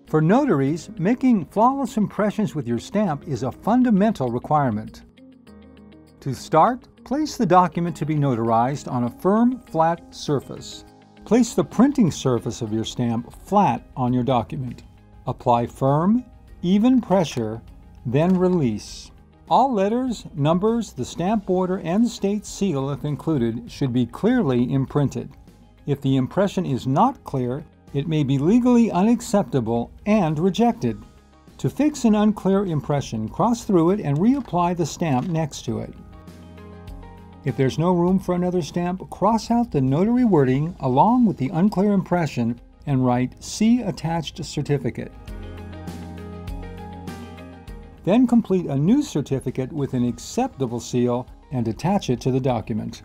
For notaries, making flawless impressions with your stamp is a fundamental requirement. To start, place the document to be notarized on a firm, flat surface. Place the printing surface of your stamp flat on your document. Apply firm, even pressure, then release. All letters, numbers, the stamp border, and state seal, if included, should be clearly imprinted. If the impression is not clear, it may be legally unacceptable and rejected. To fix an unclear impression, cross through it and reapply the stamp next to it. If there's no room for another stamp, cross out the notary wording along with the unclear impression and write "See attached certificate." Then complete a new certificate with an acceptable seal and attach it to the document.